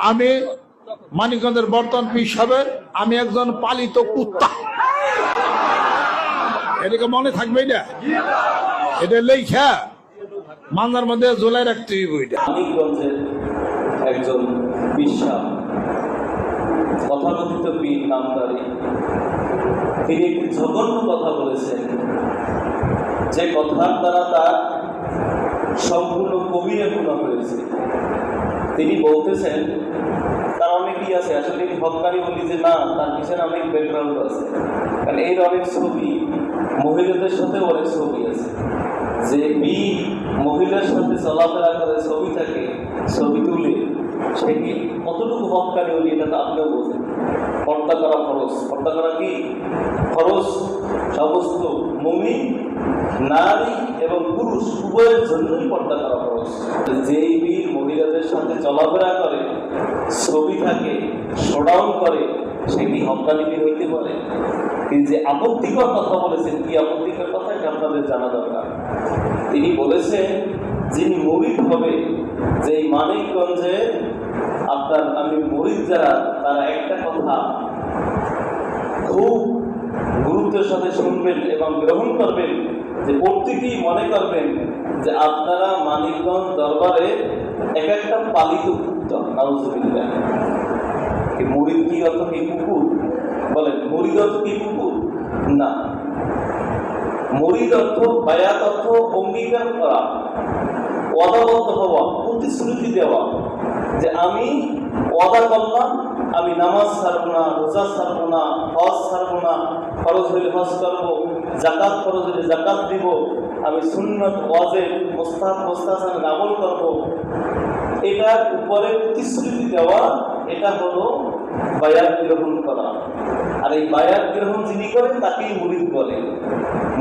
আমি মানিকগঞ্জের বর্তমান পীর সাহেবের আমি একজন পালিত কুত্তা। এটাকে মনে থাকবে না, এটা লেখা মান্দার মধ্যে ঝোলাই রাখতে হইব। মানিকগঞ্জের একজন বিশ্বাস কথাকথিত পীর নামদারি, তিনি একটি জঘন্য কথা বলেছেন, যে কথার দ্বারা তার সম্পূর্ণ কবিরা গুনাহ হয়েছে। তিনি বলতেছেন তার অনেকই আছে, আসলে তিনি হকারি বলি যে না, তার পিছনে অনেক ব্যাকগ্রাউন্ড আছে, কারণ এর অনেক ছবি, মহিলাদের সাথে অনেক ছবি আছে। যে বীর মহিলার সাথে চলাফেরা করে ছবি থাকে, ছবি তুলে, সে কি কতটুকু হকারি বলি এটা তো আপনিও বোঝেন। পর্দা করা খরচ, পর্দা করা কি খরচ? সমস্ত মুমিন নারী এবং পুরুষ উভয়ের জন্যই পর্দা করা খরচ। যেই বীর মহিলাদের সাথে চলাফেরা করে, ছবি থাকে, শোডাউন করে, সে কি হকানি বীর হইতে পারে? তিনি যে আপত্তিকর কথা বলেছেন, কি আপত্তিকর কথা এটা আপনাদের জানা দরকার। তিনি বলেছেন যিনি মুরিদ হবে, যে মানিকগঞ্জে আপনার আমি মুরিদ যারা, তারা একটা কথা খুব গুরুত্বের সাথে শুনবেন এবং গ্রহণ করবেন, যে প্রত্যেকেই মনে করবেন যে আপনারা মানিকগঞ্জ দরবারে এক একটা পালিত কুত্তা। নাউজুবিল্লাহ। মুরিদ কি অর্থ কি কুকুর? বলেন, মুরিদ অর্থ কি কুকুর? না, মুরিদ অর্থ বায়াত অর্থ অঙ্গীকার করা, ওয়াদাবদ্ধ হওয়া, প্রতিশ্রুতি দেওয়া, যে আমি ওয়াদা করলাম আমি নামাজ ছাড়বো না, রোজা ছাড়বো না, হজ ছাড়বো না, খরচ হইলে হজ করবো, জাকাত খরচ হইলে জাকাত দিব, আমি সুন্নত ওয়াজিব মুস্তাহাব মুস্তাহসানের আমল করবো। এটার উপরে প্রতিশ্রুতি দেওয়া, এটা হলো বায়াত গ্রহণ করা। আর এই বায়াত গ্রহণ যিনি করেন তাকেই মুরিদ বলে।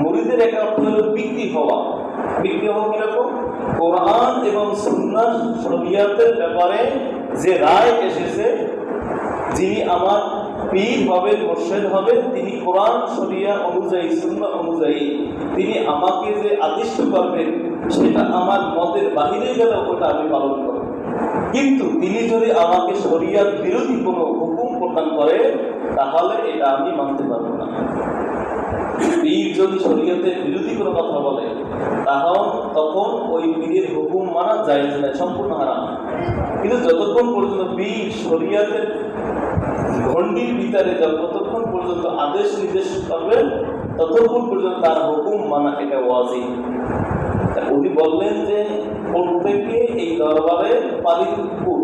মুরিদের এক অর্থ হলো বিক্রি হওয়া। বিক্রি হওয়া কিরকম? কোরআন এবং সুন্নাহ শরিয়তের ব্যাপারে যে রায় এসেছে, যিনি আমার পীর হবেন, মুর্শিদ হবেন, তিনি কোরআন শরিয়া অনুযায়ী, সুন্নাহ অনুযায়ী তিনি আমাকে যে আদিষ্ট করবেন, সেটা আমার মতের বাহিরে গেলে ওটা আমি পালন করব। কিন্তু তিনি যদি আমাকে শরিয়ত বিরোধী কোনো হুকুম প্রদান করে, তাহলে এটা আমি মানতে পারবো না। পীর যদি শরিয়তের বিরোধী কোনো কথা বলে, তখন ওই পীরের হুকুম মানা জায়েজ নয়, সম্পূর্ণ হারাম। কিন্তু যতক্ষণ পর্যন্ত পীর শরিয়তের গণ্ডির ভিতরে যতক্ষণ পর্যন্ত আদেশ নির্দেশ করবেন, ততক্ষণ পর্যন্ত তার হুকুম মানা এটা ওয়াজিব। উনি বললেন যে প্রত্যেকে এই দরবারে পালিত কুকুর।